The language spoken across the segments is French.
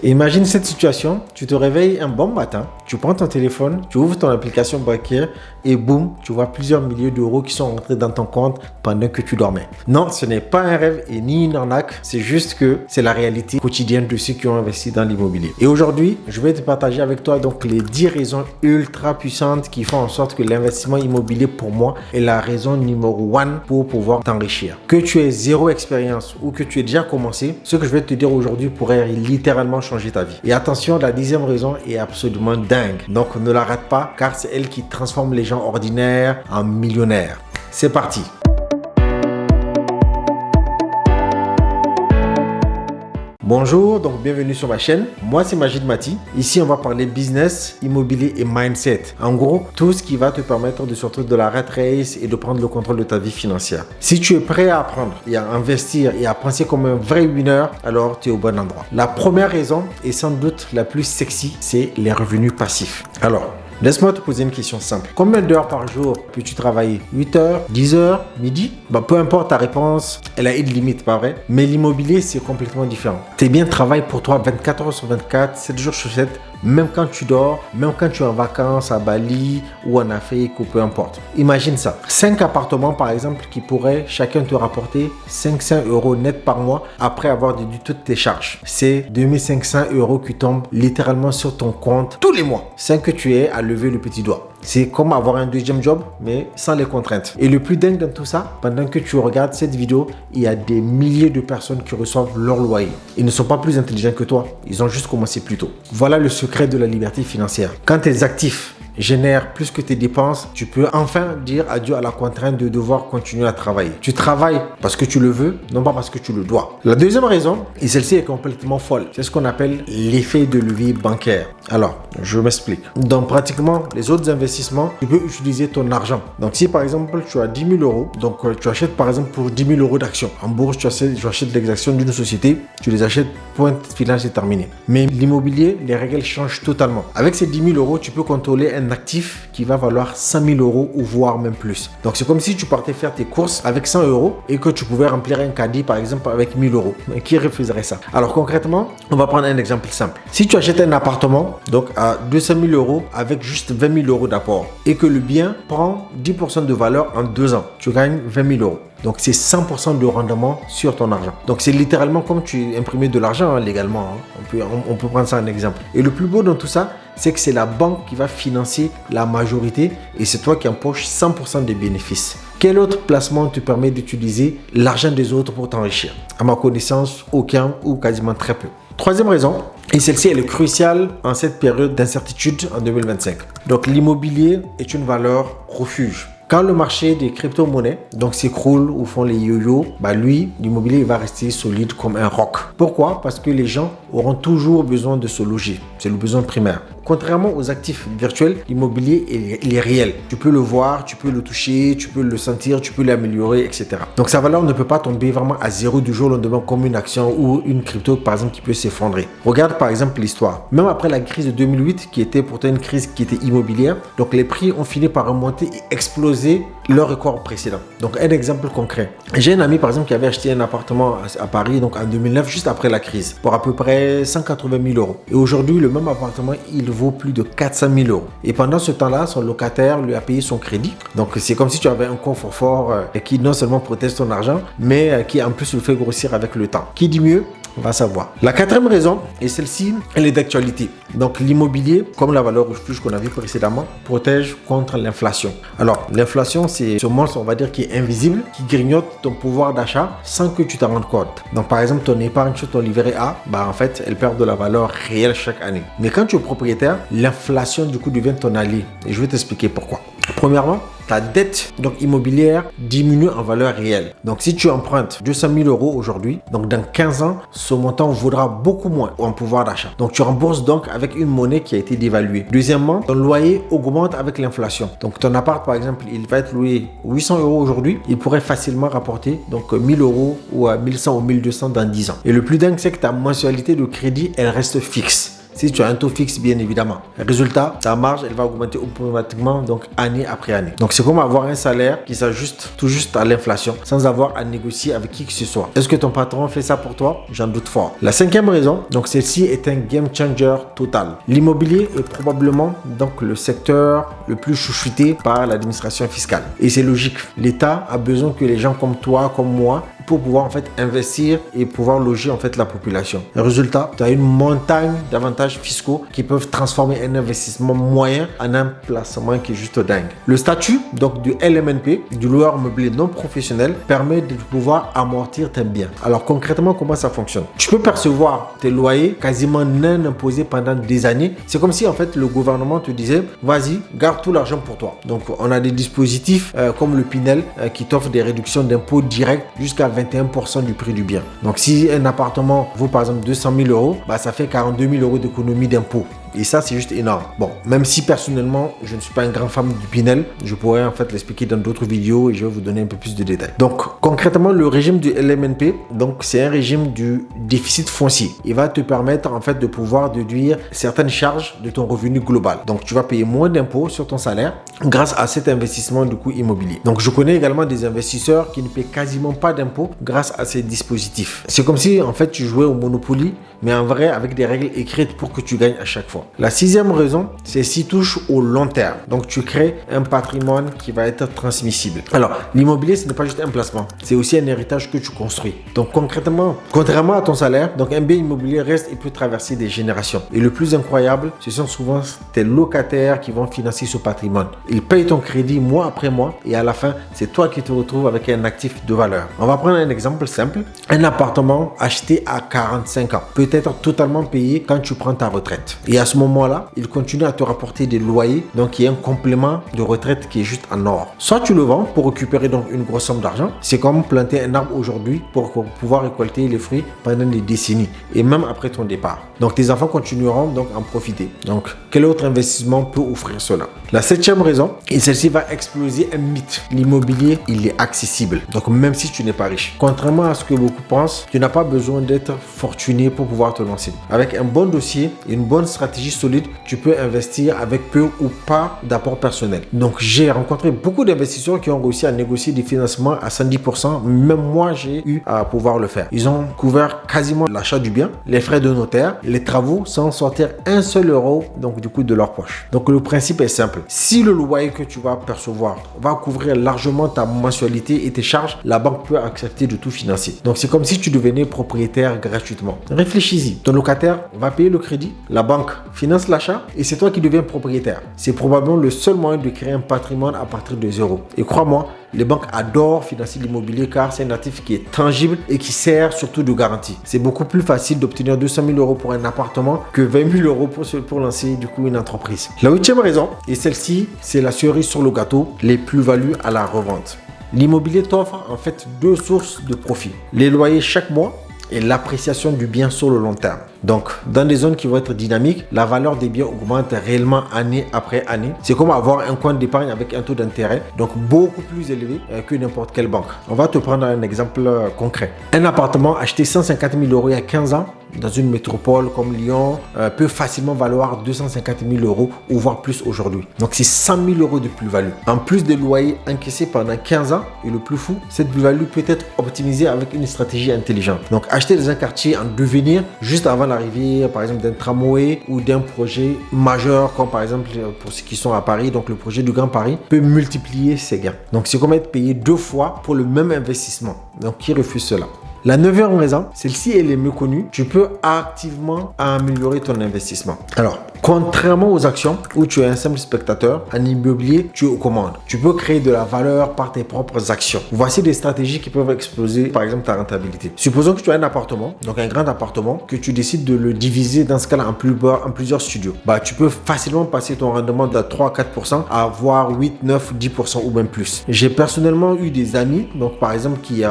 Et imagine cette situation, tu te réveilles un bon matin, tu prends ton téléphone, tu ouvres ton application bancaire et boum, tu vois plusieurs milliers d'euros qui sont rentrés dans ton compte pendant que tu dormais. Non, ce n'est pas un rêve et ni une arnaque, c'est juste que c'est la réalité quotidienne de ceux qui ont investi dans l'immobilier. Et aujourd'hui, je vais te partager avec toi donc les 10 raisons ultra puissantes qui font en sorte que l'investissement immobilier pour moi est la raison numéro 1 pour pouvoir t'enrichir. Que tu aies zéro expérience ou que tu aies déjà commencé, ce que je vais te dire aujourd'hui pourrait littéralement changer ta vie. Et attention, la 10e raison est absolument dingue. Donc ne la rate pas car c'est elle qui transforme les gens ordinaires en millionnaires. C'est parti. Bonjour, donc bienvenue sur ma chaîne. Moi, c'est Majid Mati. Ici, on va parler business, immobilier et mindset. En gros, tout ce qui va te permettre de sortir de la rat race et de prendre le contrôle de ta vie financière. Si tu es prêt à apprendre et à investir et à penser comme un vrai winner, alors tu es au bon endroit. La première raison, et sans doute la plus sexy, c'est les revenus passifs. Alors, laisse-moi te poser une question simple. Combien d'heures par jour peux-tu travailler? 8 heures, 10 heures, midi? Peu importe ta réponse, elle a une limite, pas vrai? Mais l'immobilier, c'est complètement différent. Tes biens travaillent pour toi 24 heures sur 24, 7 jours sur 7, même quand tu dors, même quand tu es en vacances à Bali ou en Afrique ou peu importe. Imagine ça. 5 appartements par exemple qui pourraient chacun te rapporter 500 euros net par mois après avoir déduit toutes tes charges. C'est 2500 euros qui tombent littéralement sur ton compte tous les mois sans que tu aies à lever le petit doigt. C'est comme avoir un deuxième job, mais sans les contraintes. Et le plus dingue dans tout ça, pendant que tu regardes cette vidéo, il y a des milliers de personnes qui reçoivent leur loyer. Ils ne sont pas plus intelligents que toi, ils ont juste commencé plus tôt. Voilà le secret de la liberté financière. Quand tes actifs génèrent plus que tes dépenses, tu peux enfin dire adieu à la contrainte de devoir continuer à travailler. Tu travailles parce que tu le veux, non pas parce que tu le dois. La deuxième raison, et celle-ci est complètement folle, c'est ce qu'on appelle l'effet de levier bancaire. Alors, je m'explique. Dans pratiquement les autres investissements, tu peux utiliser ton argent. Donc, si par exemple, tu as 10 000 euros, donc tu achètes par exemple pour 10 000 euros d'actions. En bourse, tu achètes des actions d'une société, tu les achètes, point final, c'est terminé. Mais l'immobilier, les règles changent totalement. Avec ces 10 000 euros, tu peux contrôler un actif qui va valoir 100 000 euros ou voire même plus. Donc, c'est comme si tu partais faire tes courses avec 100 euros et que tu pouvais remplir un caddie par exemple avec 1000 euros. Mais qui refuserait ça? Alors, concrètement, on va prendre un exemple simple. Si tu achètes un appartement, donc à 200 000 euros avec juste 20 000 euros d'apport et que le bien prend 10% de valeur en 2 ans, tu gagnes 20 000 euros. Donc, c'est 100% de rendement sur ton argent. Donc, c'est littéralement comme tu imprimais de l'argent légalement. On peut prendre ça en exemple. Et le plus beau dans tout ça, c'est que c'est la banque qui va financer la majorité et c'est toi qui empoches 100% des bénéfices. Quel autre placement te permet d'utiliser l'argent des autres pour t'enrichir? À ma connaissance, aucun ou quasiment très peu. Troisième raison, et celle-ci elle est cruciale en cette période d'incertitude en 2025. Donc l'immobilier est une valeur refuge. Quand le marché des crypto-monnaies donc s'écroule ou font les yo-yo, lui, l'immobilier va rester solide comme un roc. Pourquoi? Parce que les gens auront toujours besoin de se loger. C'est le besoin primaire. Contrairement aux actifs virtuels, l'immobilier il est réel. Tu peux le voir, tu peux le toucher, tu peux le sentir, tu peux l'améliorer, etc. Donc sa valeur ne peut pas tomber vraiment à zéro du jour au lendemain comme une action ou une crypto par exemple qui peut s'effondrer. Regarde par exemple l'histoire. Même après la crise de 2008 qui était pourtant une crise qui était immobilière, donc les prix ont fini par remonter et exploser leur record précédent. Donc un exemple concret. J'ai un ami par exemple qui avait acheté un appartement à Paris donc en 2009 juste après la crise pour à peu près 180 000 euros. Et aujourd'hui le même appartement il vaut plus de 400 000 euros. Et pendant ce temps-là, son locataire lui a payé son crédit. Donc c'est comme si tu avais un coffre fort qui non seulement protège ton argent, mais qui en plus le fait grossir avec le temps. Qui dit mieux? On va savoir. La quatrième raison, et celle-ci, elle est d'actualité. Donc l'immobilier, comme la valeur refuge qu'on a vu précédemment, protège contre l'inflation. Alors l'inflation, c'est ce monstre, on va dire, qui est invisible, qui grignote ton pouvoir d'achat sans que tu t'en rendes compte. Donc par exemple, ton épargne sur ton livret A, en fait, elle perd de la valeur réelle chaque année. Mais quand tu es propriétaire, l'inflation du coup devient ton allié. Et je vais t'expliquer pourquoi. Premièrement, ta dette donc immobilière diminue en valeur réelle. Donc si tu empruntes 200 000 euros aujourd'hui, donc dans 15 ans, ce montant vaudra beaucoup moins en pouvoir d'achat. Donc tu rembourses donc avec une monnaie qui a été dévaluée. Deuxièmement, ton loyer augmente avec l'inflation. Donc ton appart par exemple, il va être loué 800 euros aujourd'hui, il pourrait facilement rapporter donc 1000 euros ou à 1100 ou 1200 dans 10 ans. Et le plus dingue, c'est que ta mensualité de crédit, elle reste fixe. si tu as un taux fixe, bien évidemment. Résultat, ta marge, elle va augmenter automatiquement, donc année après année. Donc c'est comme avoir un salaire qui s'ajuste tout juste à l'inflation sans avoir à négocier avec qui que ce soit. Est-ce que ton patron fait ça pour toi? J'en doute fort. La cinquième raison, donc celle-ci est un game changer total. L'immobilier est probablement donc le secteur le plus chouchouté par l'administration fiscale. Et c'est logique. L'État a besoin que les gens comme toi, comme moi, pour pouvoir en fait investir et pouvoir loger en fait la population. Résultat, tu as une montagne d'avantages fiscaux qui peuvent transformer un investissement moyen en un placement qui est juste dingue. Le statut donc du LMNP, du loueur meublé non professionnel, permet de pouvoir amortir tes biens. Alors concrètement, comment ça fonctionne? Tu peux percevoir tes loyers quasiment non imposés pendant des années. C'est comme si en fait le gouvernement te disait vas-y, garde tout l'argent pour toi. Donc on a des dispositifs comme le Pinel qui t'offre des réductions d'impôts directs jusqu'à 21% du prix du bien. Donc si un appartement vaut par exemple 200 000 euros, ça fait 42 000 euros d'économie d'impôts. Et ça, c'est juste énorme. Bon, même si personnellement, je ne suis pas un grand fan du Pinel, je pourrais en fait l'expliquer dans d'autres vidéos et je vais vous donner un peu plus de détails. Donc, concrètement, le régime du LMNP, donc c'est un régime du déficit foncier. Il va te permettre en fait de pouvoir déduire certaines charges de ton revenu global. Donc, tu vas payer moins d'impôts sur ton salaire grâce à cet investissement du coup immobilier. Donc, je connais également des investisseurs qui ne paient quasiment pas d'impôts grâce à ces dispositifs. C'est comme si en fait tu jouais au Monopoly, mais en vrai avec des règles écrites pour que tu gagnes à chaque fois. La sixième raison, c'est s'il touche au long terme. Donc, tu crées un patrimoine qui va être transmissible. Alors, l'immobilier, ce n'est pas juste un placement. C'est aussi un héritage que tu construis. Donc, concrètement, contrairement à ton salaire, donc un bien immobilier reste et peut traverser des générations. Et le plus incroyable, ce sont souvent tes locataires qui vont financer ce patrimoine. Ils payent ton crédit mois après mois et à la fin, c'est toi qui te retrouves avec un actif de valeur. On va prendre un exemple simple. Un appartement acheté à 45 ans peut être totalement payé quand tu prends ta retraite. Et à ce moment-là, il continue à te rapporter des loyers, donc il y a un complément de retraite qui est juste en or. Soit tu le vends pour récupérer donc une grosse somme d'argent, c'est comme planter un arbre aujourd'hui pour pouvoir récolter les fruits pendant des décennies et même après ton départ. Donc tes enfants continueront donc à en profiter. Donc quel autre investissement peut offrir cela? La septième raison, et celle-ci va exploser un mythe. L'immobilier, il est accessible. Donc même si tu n'es pas riche. Contrairement à ce que beaucoup pensent, tu n'as pas besoin d'être fortuné pour pouvoir te lancer. Avec un bon dossier et une bonne stratégie solide, tu peux investir avec peu ou pas d'apport personnel. Donc j'ai rencontré beaucoup d'investisseurs qui ont réussi à négocier des financements à 110%. Même moi, j'ai eu à pouvoir le faire. Ils ont couvert quasiment l'achat du bien, les frais de notaire, les travaux sans sortir un seul euro donc du coup de leur poche. Donc le principe est simple. Si le loyer que tu vas percevoir va couvrir largement ta mensualité et tes charges, la banque peut accepter de tout financer. Donc c'est comme si tu devenais propriétaire gratuitement. Réfléchis-y. Ton locataire va payer le crédit, la banque finance l'achat et c'est toi qui deviens propriétaire. C'est probablement le seul moyen de créer un patrimoine à partir de zéro. Et crois-moi, les banques adorent financer l'immobilier car c'est un actif qui est tangible et qui sert surtout de garantie. C'est beaucoup plus facile d'obtenir 200 000 euros pour un appartement que 20 000 euros pour lancer du coup une entreprise. La huitième raison, et celle-ci, c'est la cerise sur le gâteau, les plus-values à la revente. L'immobilier t'offre en fait deux sources de profit. Les loyers chaque mois et l'appréciation du bien sur le long terme. Donc, dans des zones qui vont être dynamiques, la valeur des biens augmente réellement année après année. C'est comme avoir un compte d'épargne avec un taux d'intérêt, donc beaucoup plus élevé que n'importe quelle banque. On va te prendre un exemple concret. Un appartement acheté 150 000 euros il y a 15 ans dans une métropole comme Lyon peut facilement valoir 250 000 euros ou voire plus aujourd'hui. Donc, c'est 100 000 euros de plus-value. En plus des loyers encaissés pendant 15 ans, et le plus fou, cette plus-value peut être optimisée avec une stratégie intelligente. Donc, acheter dans un quartier en devenir juste avant l'arrivée, par exemple, d'un tramway ou d'un projet majeur, comme par exemple pour ceux qui sont à Paris, donc le projet du Grand Paris, peut multiplier ses gains. Donc, c'est comme être payé 2 fois pour le même investissement. Donc, qui refuse cela? La neuvième raison, celle-ci elle est méconnue, tu peux activement améliorer ton investissement. Alors, contrairement aux actions où tu es un simple spectateur, en immobilier, tu es aux commandes. Tu peux créer de la valeur par tes propres actions. Voici des stratégies qui peuvent exploser, par exemple, ta rentabilité. Supposons que tu as un appartement, donc un grand appartement, que tu décides de le diviser dans ce cas-là en plusieurs studios. Tu peux facilement passer ton rendement de 3-4% à avoir 8, 9, 10% ou même plus. J'ai personnellement eu des amis, donc par exemple, qui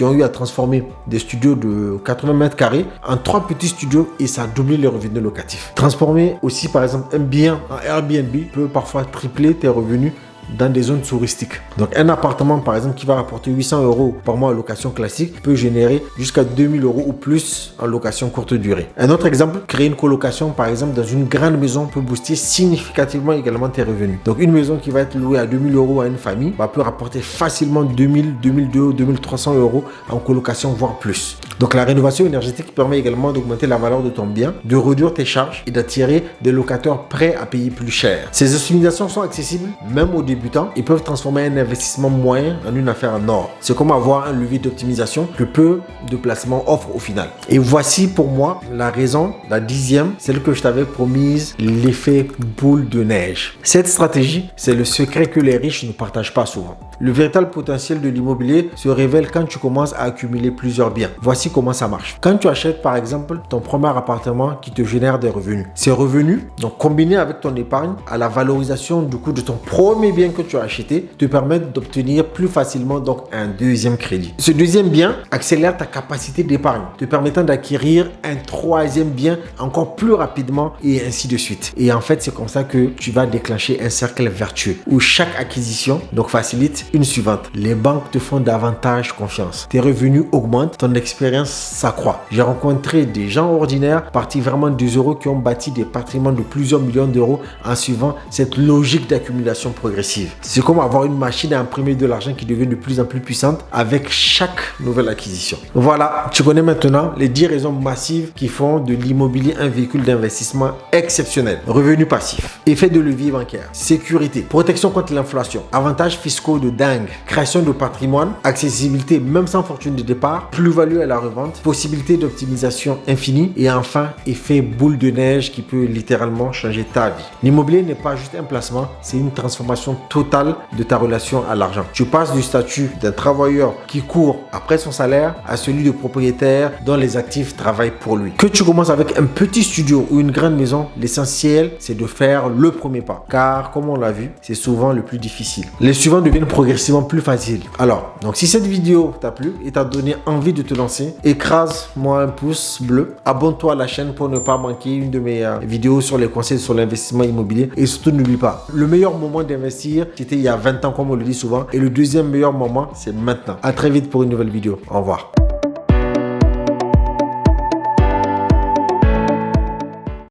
ont eu à transformer des studios de 80 mètres carrés en 3 petits studios et ça a doublé les revenus locatifs. Transformer aussi par exemple un bien en Airbnb peut parfois tripler tes revenus dans des zones touristiques. Donc un appartement par exemple qui va rapporter 800 € par mois en location classique peut générer jusqu'à 2000 € ou plus en location courte durée. Un autre exemple, créer une colocation par exemple dans une grande maison peut booster significativement également tes revenus. Donc une maison qui va être louée à 2000 € à une famille peut rapporter facilement 2000, 2002, 2300 € en colocation voire plus. Donc la rénovation énergétique permet également d'augmenter la valeur de ton bien, de réduire tes charges et d'attirer des locataires prêts à payer plus cher. Ces optimisations sont accessibles même aux débutants et peuvent transformer un investissement moyen en une affaire en or. C'est comme avoir un levier d'optimisation que peu de placements offrent au final. Et voici pour moi la raison, la 10e, celle que je t'avais promise, l'effet boule de neige. Cette stratégie, c'est le secret que les riches ne partagent pas souvent. Le véritable potentiel de l'immobilier se révèle quand tu commences à accumuler plusieurs biens. Voici comment ça marche. Quand tu achètes par exemple ton premier appartement qui te génère des revenus. Ces revenus, donc combinés avec ton épargne, à la valorisation du coût de ton premier bien que tu as acheté, te permettent d'obtenir plus facilement donc un deuxième crédit. Ce deuxième bien accélère ta capacité d'épargne, te permettant d'acquérir un troisième bien encore plus rapidement et ainsi de suite. Et en fait, c'est comme ça que tu vas déclencher un cercle vertueux où chaque acquisition donc facilite une suivante. Les banques te font davantage confiance. Tes revenus augmentent, ton expérience s'accroît. J'ai rencontré des gens ordinaires partis vraiment de zéro qui ont bâti des patrimoines de plusieurs millions d'euros en suivant cette logique d'accumulation progressive. C'est comme avoir une machine à imprimer de l'argent qui devient de plus en plus puissante avec chaque nouvelle acquisition. Voilà, tu connais maintenant les 10 raisons massives qui font de l'immobilier un véhicule d'investissement exceptionnel. Revenus passifs, effet de levier bancaire, sécurité, protection contre l'inflation, avantages fiscaux de dingue, création de patrimoine, accessibilité même sans fortune de départ, plus-value à la revente, possibilité d'optimisation infinie et enfin effet boule de neige qui peut littéralement changer ta vie. L'immobilier n'est pas juste un placement, c'est une transformation totale de ta relation à l'argent. Tu passes du statut d'un travailleur qui court après son salaire à celui de propriétaire dont les actifs travaillent pour lui. Que tu commences avec un petit studio ou une grande maison, l'essentiel c'est de faire le premier pas car comme on l'a vu, c'est souvent le plus difficile. Les suivants deviennent progressivement plus faciles. Alors, donc si cette vidéo t'a plu et t'a donné envie de te lancer, écrase-moi un pouce bleu, abonne-toi à la chaîne pour ne pas manquer une de mes vidéos sur les conseils sur l'investissement immobilier et surtout n'oublie pas, le meilleur moment d'investir c'était il y a 20 ans comme on le dit souvent et le deuxième meilleur moment c'est maintenant. À très vite pour une nouvelle vidéo. Au revoir.